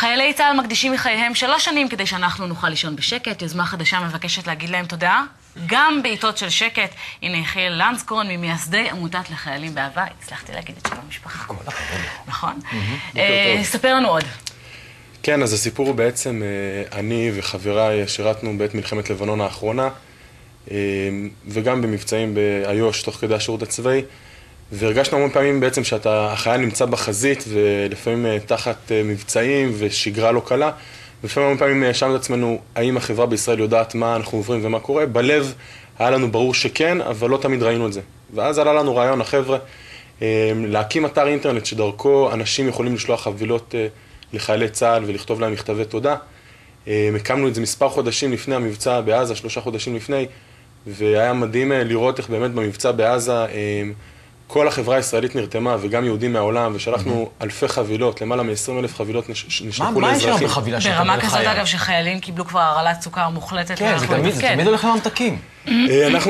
חיילי צה"ל מקדישים מחייהם 3 שנים כדי שאנחנו נוכל לישון בשקט. יוזמה חדשה מבקשת להגיד להם תודה, גם בעיתות של שקט. הנה יחיאל לנסקורן ממייסדי עמותת לחיילים באהבה. הצלחתי להגיד את שם המשפחה. נכון? ספר לנו עוד. כן, אז הסיפור הוא בעצם, אני וחבריי שירתנו בעת מלחמת לבנון האחרונה, וגם במבצעים באיו"ש תוך כדי השירות הצבאי, והרגשנו המון פעמים בעצם שהחייל נמצא בחזית, ולפעמים תחת מבצעים ושגרה לא קלה, ולפעמים המון פעמים שאלנו את עצמנו, האם החברה בישראל יודעת מה אנחנו עוברים ומה קורה? בלב היה לנו ברור שכן, אבל לא תמיד ראינו את זה. ואז עלה לנו רעיון, החבר'ה, להקים אתר אינטרנט שדרכו אנשים יכולים לשלוח חבילות לחיילי צה"ל ולכתוב להם מכתבי תודה. הקמנו את זה מספר חודשים לפני המבצע בעזה, 3 חודשים לפני, והיה מדהים לראות איך באמת במבצע בעזה כל החברה הישראלית נרתמה, וגם יהודים מהעולם, ושלחנו אלפי חבילות, למעלה מ-20,000 חבילות נשלחו לאזרחים. מה יש שם בחבילה של ברמה כזאת, אגב, שחיילים קיבלו כבר הרעלת סוכר מוחלטת. כן, זה תמיד הולך לממתקים.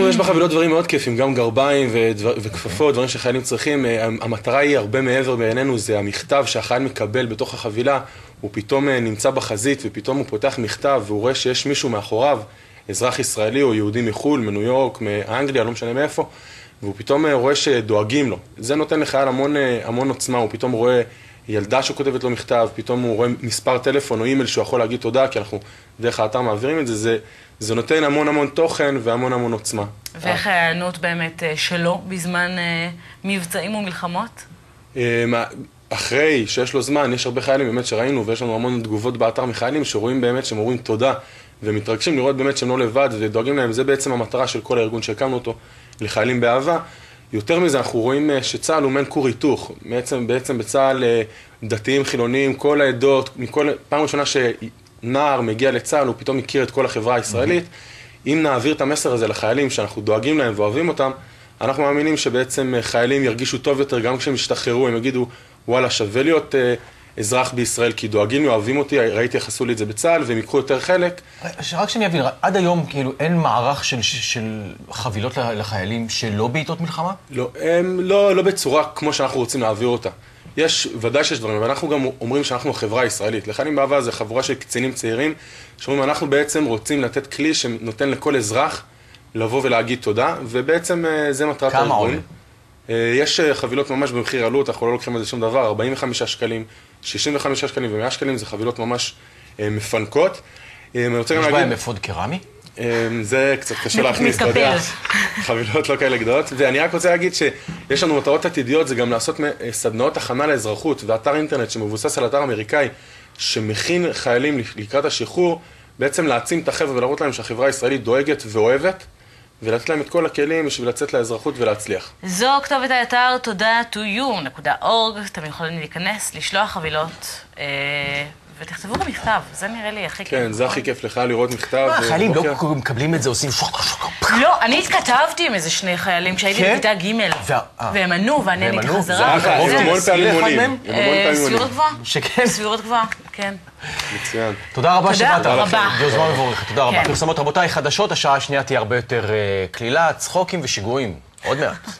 יש בחבילות דברים מאוד כיפים, גם גרביים וכפפות, דברים שחיילים צריכים. המטרה היא הרבה מעבר בעינינו, זה המכתב שהחייל מקבל בתוך החבילה, הוא פתאום נמצא בחזית, ופתאום הוא פותח מכתב, והוא רואה שיש מישהו מאחוריו, אזרח ישראלי או יהודי מחול, מניו יורק, מאנגליה, לא משנה מאיפה, והוא פתאום רואה שדואגים לו. זה נותן לחייל המון עוצמה, הוא פתאום רואה ילדה שכותבת לו מכתב, פתאום הוא רואה מספר טלפון או אימייל שהוא יכול להגיד תודה, כי אנחנו דרך האתר מעבירים את זה, זה נותן המון תוכן והמון עוצמה. ואיך ההיענות באמת שלו בזמן מבצעים ומלחמות? אחרי שיש לו זמן, יש הרבה חיילים באמת שראינו, ויש לנו המון תגובות באתר מחיילים שרואים באמת שהם אומרים תודה, ומתרגשים לראות באמת שהם לא לבד ודואגים להם. זה בעצם המטרה של כל הארגון שהקמנו אותו, לחיילים באהבה. יותר מזה, אנחנו רואים שצה"ל הוא מעין כור היתוך. בעצם בצה"ל דתיים, חילוניים, כל העדות, פעם ראשונה שנער מגיע לצה"ל, הוא פתאום מכיר את כל החברה הישראלית. אם נעביר את המסר הזה לחיילים שאנחנו דואגים להם ואוהבים אותם, אנחנו מאמינים שבעצם חיילים ירגישו טוב יותר, גם כשהם ישתחררו, הם יגידו, וואלה, שווה להיות אזרח בישראל, כי דואגים לי, אוהבים אותי, ראיתי, יחסו לי את זה בצה"ל, והם יקחו יותר חלק. רק שאני אבין, עד היום כאילו אין מערך של חבילות לחיילים שלא בעיתות מלחמה? לא בצורה כמו שאנחנו רוצים להעביר אותה. ודאי שיש דברים, אבל אנחנו גם אומרים שאנחנו חברה ישראלית. לחיילים באהבה זה חבורה של קצינים צעירים, שאומרים, אנחנו בעצם רוצים לתת כלי שנותן לכל אזרח לבוא ולהגיד תודה, ובעצם זה מטרת הארגון. כמה עולה? יש חבילות ממש במחיר עלות, אנחנו לא לוקחים על זה שום דבר, 45 שקלים, 65 שקלים ו100 שקלים, זה חבילות ממש מפנקות. יש בהם אפוד קרמי? זה קצת קשה להכניס, אתה יודע, חבילות לא כאלה גדולות. ואני רק רוצה להגיד שיש לנו מטרות עתידיות, זה גם לעשות סדנאות הכנה לאזרחות, ואתר אינטרנט שמבוסס על אתר אמריקאי, שמכין חיילים לקראת השחרור, בעצם להעצים את החבר'ה ולהראות להם שהחברה הישראלית דואגת ואוהבת, ולתת להם את כל הכלים בשביל לצאת לאזרחות ולהצליח. זו כתובת האתר toda2you.org. אתם יכולים להיכנס, לשלוח חבילות, ותכתבו במכתב. זה נראה לי הכי כיף. כן, זה הכי כיף לך לראות מכתב. החיילים לא מקבלים את זה, עושים לא, אני התכתבתי עם איזה 2 חיילים כשהייתי בכיתה ג' והם ענו, ואני עניתי חזרה. זה המון פעמים עונים. סבירות גבוהה. שכן? סבירות גבוהה, כן. מצוין. תודה רבה שבאת. תודה רבה. יוזמה מבורכת, תודה רבה. פרסומות רבותיי, חדשות, השעה השנייה תהיה הרבה יותר כלילה, צחוקים ושיגועים. עוד מעט.